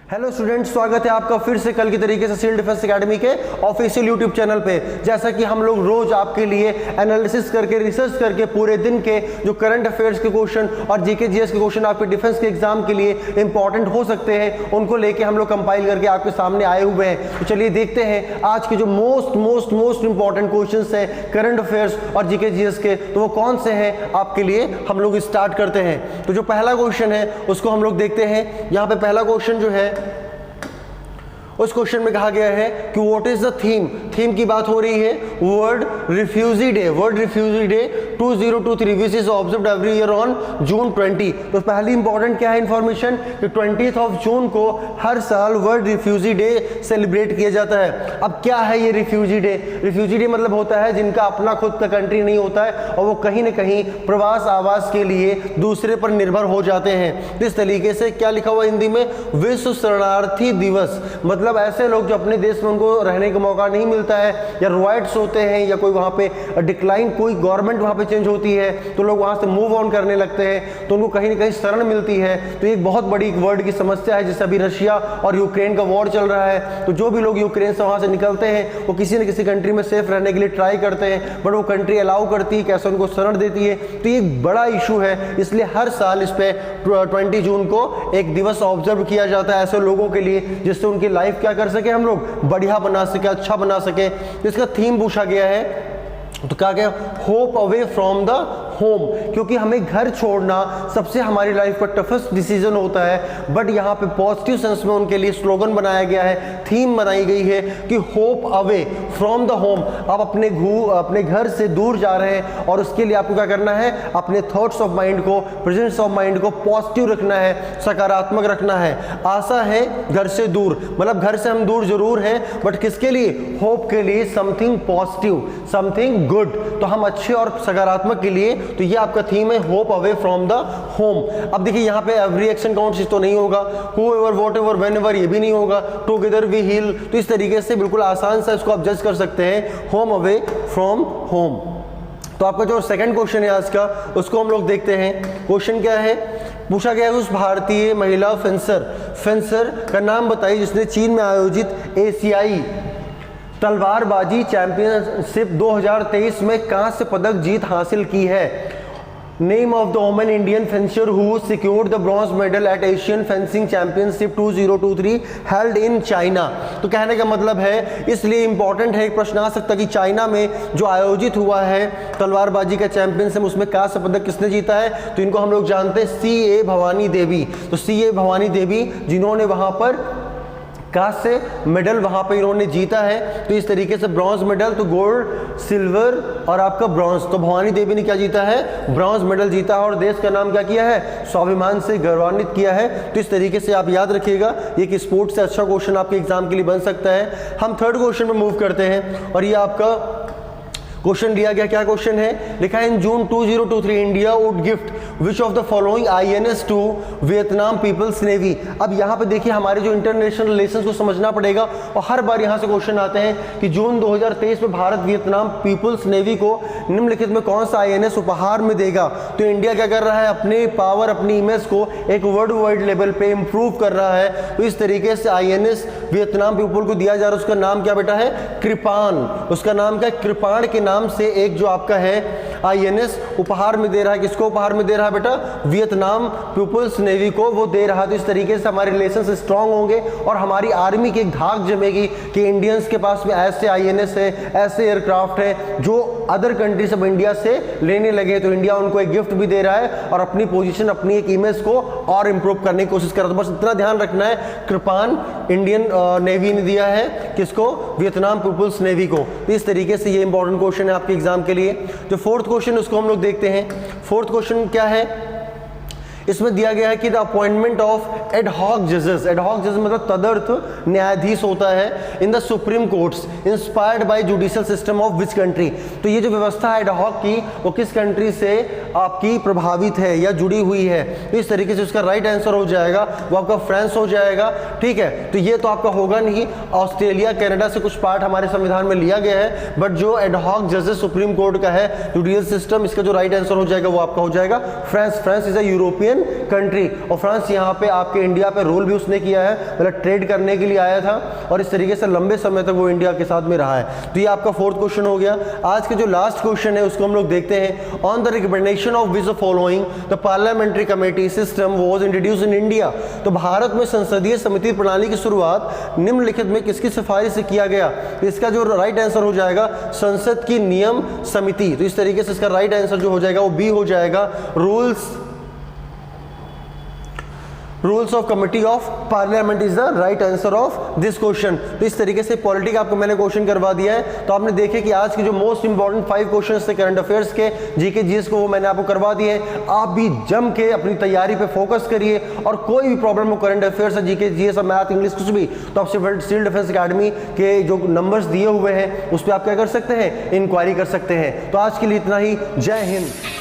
Hello students, स्वागत है आपका फिर से कल की तरीके से सिविल डिफेंस एकेडमी के ऑफिशियल यूट्यूब चैनल पे। जैसा कि हम लोग रोज आपके लिए एनालिसिस करके रिसर्च करके पूरे दिन के जो करंट अफेयर्स के क्वेश्चन और जीके जीएस के क्वेश्चन आपके डिफेंस के एग्जाम के लिए इंपॉर्टेंट हो सकते हैं, उनको लेके हम लोग कंपाइल करके आपके सामने आए हुए हैं। तो चलिए देखते हैं आज के जो मोस्ट इंपॉर्टेंट क्वेश्चन है करंट अफेयर्स और जीके जीएस के, तो वो कौन से हैं आपके लिए हम लोग स्टार्ट करते हैं। तो जो पहला क्वेश्चन है उसको हम लोग देखते हैं। यहाँ पे पहला क्वेश्चन जो है उस क्वेश्चन में कहा गया है कि व्हाट इज द थीम की बात हो रही है world refugee day 2023 which is observed every year on June 20। तो पहली इंपॉर्टेंट क्या है इंफॉर्मेशन कि 20 जून को हर साल वर्ल्ड रिफ्यूजी डे सेलिब्रेट किया जाता है। अब क्या है ये रिफ्यूजी डे मतलब होता है जिनका अपना खुद का कंट्री नहीं होता है और वो कहीं ना कहीं प्रवास आवास के लिए दूसरे पर निर्भर हो जाते हैं। इस तरीके से क्या लिखा हुआ हिंदी में, विश्व शरणार्थी दिवस, मतलब ऐसे लोग जो अपने देश में उनको रहने का मौका नहीं मिलता है या रॉयट्स होते हैं या कोई वहां पे डिक्लाइन, कोई गवर्नमेंट वहां पे चेंज होती है तो लोग वहां से मूव ऑन करने लगते हैं, तो उनको कहीं ना कहीं शरण मिलती है। तो एक बहुत बड़ी वर्ल्ड की समस्या है, जैसे अभी रशिया और यूक्रेन का वॉर चल रहा है, तो जो भी लोग यूक्रेन से वहां से निकलते हैं वो किसी न किसी कंट्री में सेफ रहने के लिए ट्राई करते हैं, बट वो कंट्री अलाउ करती है, कैसे उनको शरण देती है। तो ये एक बड़ा इशू है, इसलिए हर साल इस पे 20 जून को एक दिवस ऑब्जर्व किया जाता है ऐसे लोगों के लिए, जिससे उनकी लाइफ क्या कर सके हम लोग बढ़िया बना सके, अच्छा बना सके। इसका थीम पूछा गया है, तो क्या क्या, hope away from the home, क्योंकि हमें घर छोड़ना सबसे हमारी लाइफ का टफेस्ट डिसीजन होता है, बट यहाँ पे पॉजिटिव सेंस में उनके लिए स्लोगन बनाया गया है, थीम बनाई गई है कि hope away from the home. आप अपने घर से दूर जा रहे हैं और उसके लिए आपको क्या करना है, अपने थॉट्स ऑफ माइंड को, प्रेजेंस ऑफ माइंड को पॉजिटिव रखना है, सकारात्मक रखना है। आशा है घर से दूर, मतलब घर से हम दूर जरूर हैं, बट किसके लिए, होप के लिए, समथिंग पॉजिटिव, समथिंग गुड, तो हम अच्छे और सकारात्मक के लिए। तो ये आपका थीम है, hope away from the home. अब देखिए यहाँ पे एवरी एक्शन काउंट्स तो नहीं होगा, हूएवर, व्हाटएवर, व्हेनेवर ये भी नहीं होगा, टुगेदर वी हील। तो इस तरीके से बिल्कुल आसान सा इसको आप जज कर सकते हैं, होम अवे फ्रॉम होम। तो आपका जो सेकंड क्वेश्चन है आज का, उसको हम लोग देखते हैं। क्वेश्चन क्या है, पूछा गया है उस भारतीय महिला फेंसर का नाम बताइए जिसने चीन में आयोजित एशियाई तलवारबाजी चैंपियनशिप 2023 में कांस्य पदक जीत हासिल की है। Name of the women Indian fencer who secured the bronze medal at Asian fencing championship 2023 held in China. तो कहने का मतलब है, इसलिए इंपॉर्टेंट है, एक प्रश्न आ सकता है कि चाइना में जो आयोजित हुआ है तलवारबाजी का चैंपियनशिप, उसमें कांस्य पदक किसने जीता है, तो इनको हम लोग जानते हैं CA भवानी देवी। तो CA भवानी देवी जिन्होंने वहां पर कांस्य मेडल वहां पे इन्होंने जीता है। तो इस तरीके से ब्रॉन्ज मेडल, तो गोल्ड, सिल्वर और आपका ब्रॉन्ज, तो भवानी देवी ने क्या जीता है, ब्रॉन्ज मेडल जीता है और देश का नाम क्या किया है, स्वाभिमान से गौरवान्वित किया है। तो इस तरीके से आप याद रखिएगा, ये कि स्पोर्ट्स से अच्छा क्वेश्चन आपके एग्जाम के लिए बन सकता है। हम थर्ड क्वेश्चन पे मूव करते हैं और ये आपका क्वेश्चन दिया गया, क्या क्वेश्चन है, लिखा है in June 2023 India would gift which of the following INS to Vietnam People's Navy. अब यहाँ पे देखिए हमारे जो इंटरनेशनल रिलेशंस को समझना पड़ेगा और हर बार यहाँ से क्वेश्चन आते हैं कि जून 2023 में भारत वियतनाम पीपल्स नेवी को निम्नलिखित में कौन सा INS उपहार में देगा। तो इंडिया क्या कर रहा है, अपने पावर, अपनी इमेज को एक वर्ल्ड वाइड लेवल पे इंप्रूव कर रहा है। तो इस तरीके से INS वियतनाम पीपल को दिया जा रहा है, उसका नाम क्या बेटा है, कृपान, उसका नाम क्या, कृपान के नाम से एक जो आपका है INS उपहार में दे रहा है। किसको उपहार में दे रहा है बेटा, वियतनाम पीपल्स नेवी को वो दे रहा है। तो इस तरीके से हमारे रिलेशंस स्ट्रांग होंगे और हमारी आर्मी की एक धाक जमेगी कि इंडियंस के पास में ऐसे INS है, ऐसे एयरक्राफ्ट है जो अदर कंट्री सब इंडिया से लेने लगे। तो इंडिया उनको एक गिफ्ट भी दे रहा है और अपनी पोजीशन, अपनी एक इमेज को और इंप्रूव करने की कोशिश कर रहा है। तो बस इतना ध्यान रखना है, कृपान इंडियन नेवी ने दिया है किसको, वियतनाम पीपल्स नेवी को। तो इस तरीके से ये इंपॉर्टेंट क्वेश्चन है आपके एग्जाम के लिए। जो फोर्थ क्वेश्चन उसको हम लोग देखते हैं। फोर्थ क्वेश्चन क्या है, इसमें दिया गया है कि द अपॉइंटमेंट ऑफ एडहॉक जजेस, एडहॉक जजेस मतलब तदर्थ न्यायाधीश होता है, in the supreme courts inspired by judicial system of which country. तो ये जो व्यवस्था है एडहॉक की, वो किस कंट्री से आपकी प्रभावित है या जुड़ी हुई है। तो इस तरीके से उसका राइट आंसर हो जाएगा वो आपका फ्रांस हो जाएगा, ठीक है। तो ये तो आपका होगा नहीं, ऑस्ट्रेलिया, कनाडा से कुछ पार्ट हमारे संविधान में लिया गया है, बट जो एडहॉक जजेस सुप्रीम कोर्ट का है जुडिशियल सिस्टम, इसका जो राइट आंसर हो जाएगा वो आपका हो जाएगा France. France is a European Indian country. और फ्रांस यहाँ पे आपके इंडिया पे रोल भी उसने किया है, मतलब ट्रेड करने के लिए आया था और इस तरीके से लंबे समय तक वो इंडिया के साथ में रहा है। तो ये आपका फोर्थ क्वेश्चन हो गया। आज के जो लास्ट क्वेश्चन है उसको हम लोग देखते हैं। On the recommendation of which of following the parliamentary committee system was introduced in India. तो भारत में संसदीय समिति प्रणाली की शुरुआत निम्नलिखित में किसकी सिफारिश से किया गया? इसका जो राइट आंसर हो जाएगा संसद की नियम समिति। तो इस तरीके से इसका राइट आंसर जो हो जाएगा वो बी हो जाएगा, rules of committee of parliament is the right answer of this question. तो इस तरीके से पॉलिटी का आपको मैंने क्वेश्चन करवा दिया है। तो आपने देखे कि आज के जो मोस्ट इंपॉर्टेंट 5 क्वेश्चंस थे करंट अफेयर्स के, जीके जीएस को, वो मैंने आपको करवा दिए। आप भी जम के अपनी तैयारी पे फोकस करिए और कोई भी प्रॉब्लम हो current affairs, GK GS, math, English, कुछ भी, तो आप सिविल डिफेंस अकेडमी के जो नंबर्स दिए हुए हैं उस पर आप क्या कर सकते हैं, इंक्वायरी कर सकते हैं। तो आज के लिए इतना ही। जय हिंद।